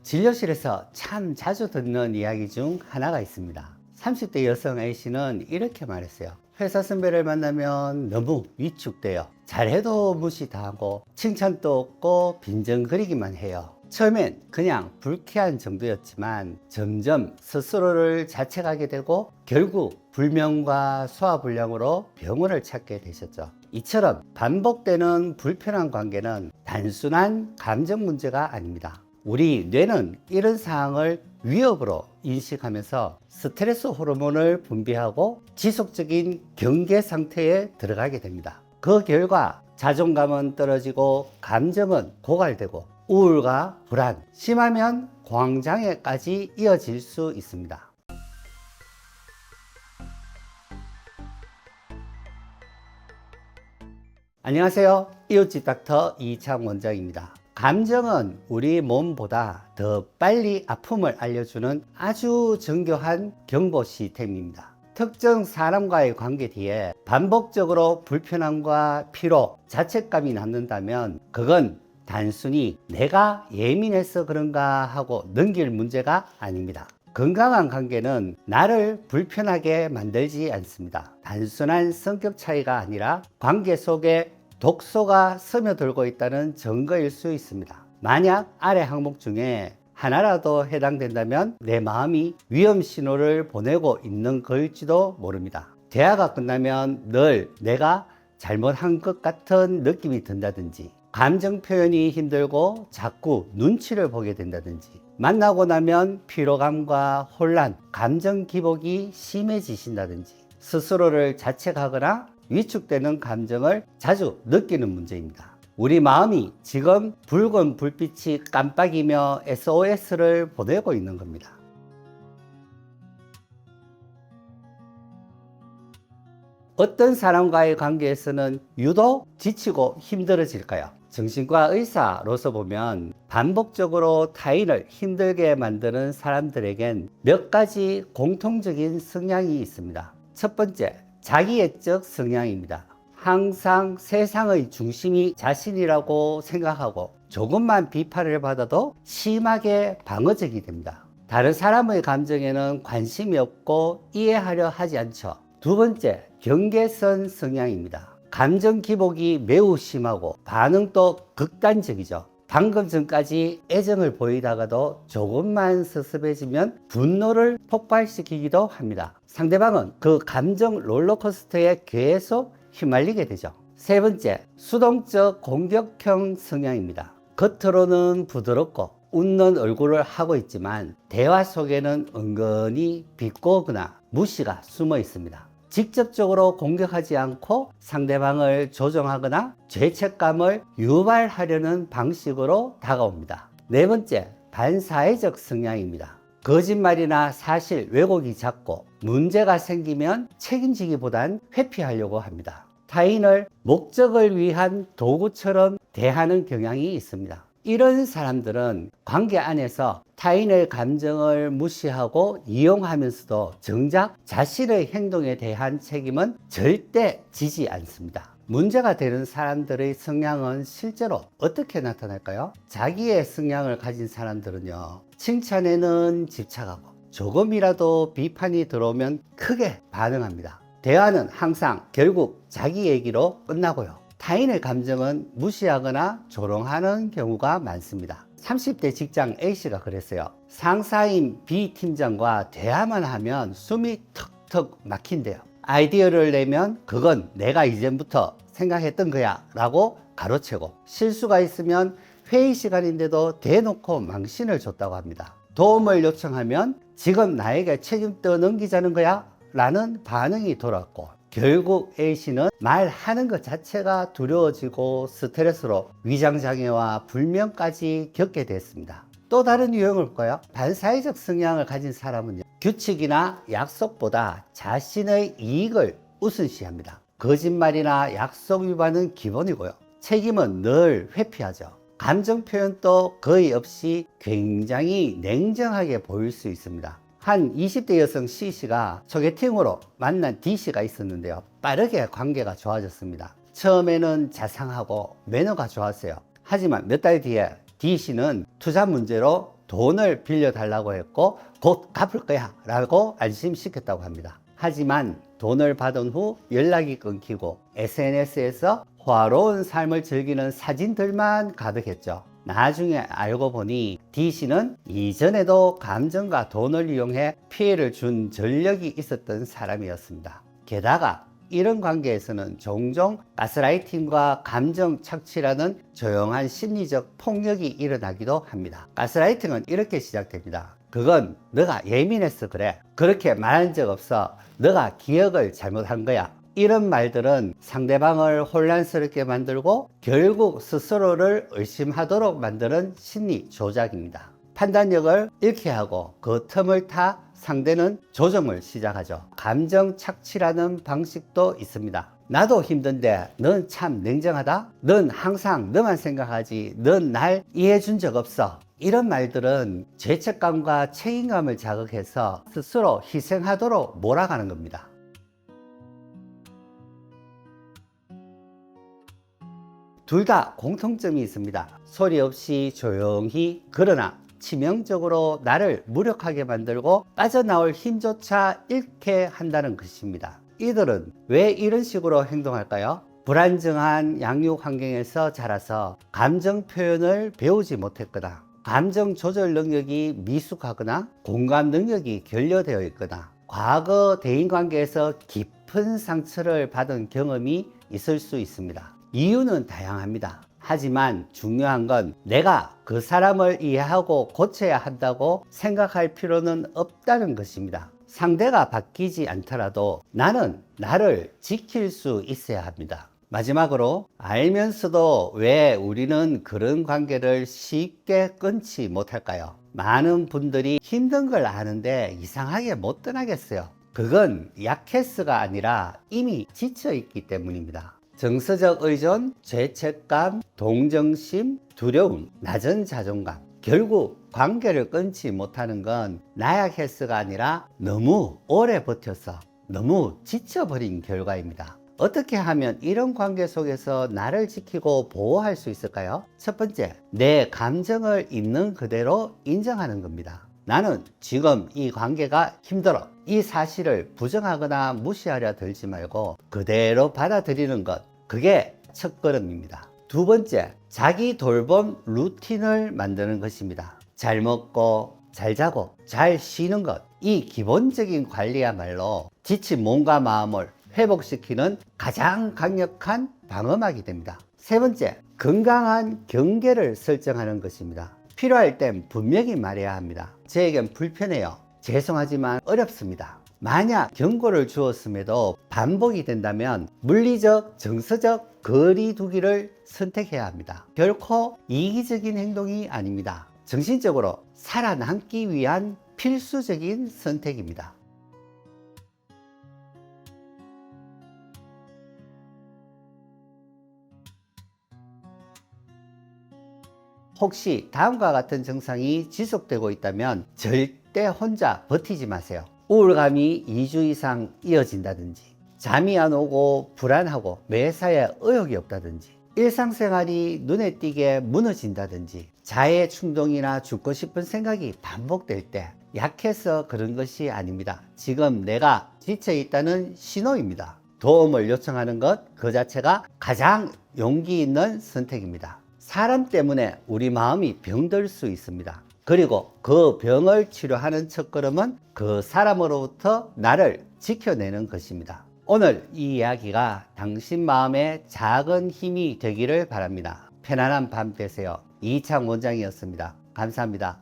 진료실에서 참 자주 듣는 이야기 중 하나가 있습니다. 30대 여성 A씨는 이렇게 말했어요. 회사 선배를 만나면 너무 위축돼요. 잘해도 무시당하고 칭찬도 없고 빈정거리기만 해요. 처음엔 그냥 불쾌한 정도였지만 점점 스스로를 자책하게 되고 결국 불면과 소화불량으로 병원을 찾게 되셨죠. 이처럼 반복되는 불편한 관계는 단순한 감정 문제가 아닙니다. 우리 뇌는 이런 상황을 위협으로 인식하면서 스트레스 호르몬을 분비하고 지속적인 경계 상태에 들어가게 됩니다. 그 결과 자존감은 떨어지고 감정은 고갈되고 우울과 불안, 심하면 공황장애까지 이어질 수 있습니다. 안녕하세요. 이웃집 닥터 이창 원장입니다. 감정은 우리 몸보다 더 빨리 아픔을 알려주는 아주 정교한 경보 시스템입니다. 특정 사람과의 관계 뒤에 반복적으로 불편함과 피로, 자책감이 남는다면 그건 단순히 내가 예민해서 그런가 하고 넘길 문제가 아닙니다. 건강한 관계는 나를 불편하게 만들지 않습니다. 단순한 성격 차이가 아니라 관계 속에 독소가 스며들고 있다는 증거일 수 있습니다. 만약 아래 항목 중에 하나라도 해당된다면 내 마음이 위험 신호를 보내고 있는 거일지도 모릅니다. 대화가 끝나면 늘 내가 잘못한 것 같은 느낌이 든다든지, 감정 표현이 힘들고 자꾸 눈치를 보게 된다든지, 만나고 나면 피로감과 혼란, 감정 기복이 심해지신다든지, 스스로를 자책하거나 위축되는 감정을 자주 느끼는 문제입니다. 우리 마음이 지금 붉은 불빛이 깜빡이며 SOS를 보내고 있는 겁니다. 어떤 사람과의 관계에서는 유독 지치고 힘들어질까요? 정신과 의사로서 보면 반복적으로 타인을 힘들게 만드는 사람들에겐 몇 가지 공통적인 성향이 있습니다. 첫 번째, 자기애적 성향입니다. 항상 세상의 중심이 자신이라고 생각하고 조금만 비판을 받아도 심하게 방어적이 됩니다. 다른 사람의 감정에는 관심이 없고 이해하려 하지 않죠. 두 번째, 경계선 성향입니다. 감정 기복이 매우 심하고 반응도 극단적이죠. 방금 전까지 애정을 보이다가도 조금만 섭섭해지면 분노를 폭발시키기도 합니다. 상대방은 그 감정 롤러코스터에 계속 휘말리게 되죠. 세 번째, 수동적 공격형 성향입니다. 겉으로는 부드럽고 웃는 얼굴을 하고 있지만 대화 속에는 은근히 비꼬거나 무시가 숨어 있습니다. 직접적으로 공격하지 않고 상대방을 조종하거나 죄책감을 유발하려는 방식으로 다가옵니다. 네 번째, 반사회적 성향입니다. 거짓말이나 사실 왜곡이 잦고 문제가 생기면 책임지기보단 회피하려고 합니다. 타인을 목적을 위한 도구처럼 대하는 경향이 있습니다. 이런 사람들은 관계 안에서 타인의 감정을 무시하고 이용하면서도 정작 자신의 행동에 대한 책임은 절대 지지 않습니다. 문제가 되는 사람들의 성향은 실제로 어떻게 나타날까요? 자기의 성향을 가진 사람들은요, 칭찬에는 집착하고 조금이라도 비판이 들어오면 크게 반응합니다. 대화는 항상 결국 자기 얘기로 끝나고요. 타인의 감정은 무시하거나 조롱하는 경우가 많습니다. 30대 직장 A씨가 그랬어요. 상사인 B 팀장과 대화만 하면 숨이 턱턱 막힌대요. 아이디어를 내면 그건 내가 이전부터 생각했던 거야 라고 가로채고, 실수가 있으면 회의 시간인데도 대놓고 망신을 줬다고 합니다. 도움을 요청하면 지금 나에게 책임 떠넘기자는 거야 라는 반응이 돌았고, 결국 A씨는 말하는 것 자체가 두려워지고 스트레스로 위장장애와 불면까지 겪게 됐습니다. 또 다른 유형을 볼까요? 반사회적 성향을 가진 사람은요, 규칙이나 약속보다 자신의 이익을 우선시합니다. 거짓말이나 약속 위반은 기본이고요. 책임은 늘 회피하죠. 감정 표현도 거의 없이 굉장히 냉정하게 보일 수 있습니다. 한 20대 여성 C씨가 소개팅으로 만난 D씨가 있었는데요, 빠르게 관계가 좋아졌습니다. 처음에는 자상하고 매너가 좋았어요. 하지만 몇 달 뒤에 D씨는 투자 문제로 돈을 빌려달라고 했고 곧 갚을 거야 라고 안심시켰다고 합니다. 하지만 돈을 받은 후 연락이 끊기고 SNS에서 호화로운 삶을 즐기는 사진들만 가득했죠. 나중에 알고 보니 D씨는 이전에도 감정과 돈을 이용해 피해를 준 전력이 있었던 사람이었습니다. 게다가 이런 관계에서는 종종 가스라이팅과 감정 착취라는 조용한 심리적 폭력이 일어나기도 합니다. 가스라이팅은 이렇게 시작됩니다. 그건 너가 예민해서 그래. 그렇게 말한 적 없어. 너가 기억을 잘못한 거야. 이런 말들은 상대방을 혼란스럽게 만들고 결국 스스로를 의심하도록 만드는 심리 조작입니다. 판단력을 잃게 하고 그 틈을 타 상대는 조정을 시작하죠. 감정 착취라는 방식도 있습니다. 나도 힘든데 넌 참 냉정하다? 넌 항상 너만 생각하지. 넌 날 이해해 준 적 없어. 이런 말들은 죄책감과 책임감을 자극해서 스스로 희생하도록 몰아가는 겁니다. 둘 다 공통점이 있습니다. 소리 없이 조용히, 그러나 치명적으로 나를 무력하게 만들고 빠져나올 힘조차 잃게 한다는 것입니다. 이들은 왜 이런 식으로 행동할까요? 불안정한 양육 환경에서 자라서 감정 표현을 배우지 못했거나, 감정 조절 능력이 미숙하거나, 공감 능력이 결여되어 있거나, 과거 대인관계에서 깊은 상처를 받은 경험이 있을 수 있습니다. 이유는 다양합니다. 하지만 중요한 건 내가 그 사람을 이해하고 고쳐야 한다고 생각할 필요는 없다는 것입니다. 상대가 바뀌지 않더라도 나는 나를 지킬 수 있어야 합니다. 마지막으로, 알면서도 왜 우리는 그런 관계를 쉽게 끊지 못할까요? 많은 분들이 힘든 걸 아는데 이상하게 못 떠나겠어요. 그건 약해서가 아니라 이미 지쳐있기 때문입니다. 정서적 의존, 죄책감, 동정심, 두려움, 낮은 자존감. 결국 관계를 끊지 못하는 건 나약해서가 아니라 너무 오래 버텨서 너무 지쳐버린 결과입니다. 어떻게 하면 이런 관계 속에서 나를 지키고 보호할 수 있을까요? 첫 번째, 내 감정을 있는 그대로 인정하는 겁니다. 나는 지금 이 관계가 힘들어. 이 사실을 부정하거나 무시하려 들지 말고 그대로 받아들이는 것. 그게 첫걸음입니다. 두 번째, 자기 돌봄 루틴을 만드는 것입니다. 잘 먹고, 잘 자고, 잘 쉬는 것. 이 기본적인 관리야말로 지친 몸과 마음을 회복시키는 가장 강력한 방어막이 됩니다. 세 번째, 건강한 경계를 설정하는 것입니다. 필요할 땐 분명히 말해야 합니다. 저에겐 불편해요. 죄송하지만 어렵습니다. 만약 경고를 주었음에도 반복이 된다면 물리적, 정서적 거리 두기를 선택해야 합니다. 결코 이기적인 행동이 아닙니다. 정신적으로 살아남기 위한 필수적인 선택입니다. 혹시 다음과 같은 증상이 지속되고 있다면 절대 혼자 버티지 마세요. 우울감이 2주 이상 이어진다든지, 잠이 안 오고 불안하고 매사에 의욕이 없다든지, 일상생활이 눈에 띄게 무너진다든지, 자해 충동이나 죽고 싶은 생각이 반복될 때 약해서 그런 것이 아닙니다. 지금 내가 지쳐 있다는 신호입니다. 도움을 요청하는 것 그 자체가 가장 용기 있는 선택입니다. 사람 때문에 우리 마음이 병들 수 있습니다. 그리고 그 병을 치료하는 첫걸음은 그 사람으로부터 나를 지켜내는 것입니다. 오늘 이 이야기가 당신 마음에 작은 힘이 되기를 바랍니다. 편안한 밤 되세요. 이창 원장이었습니다. 감사합니다.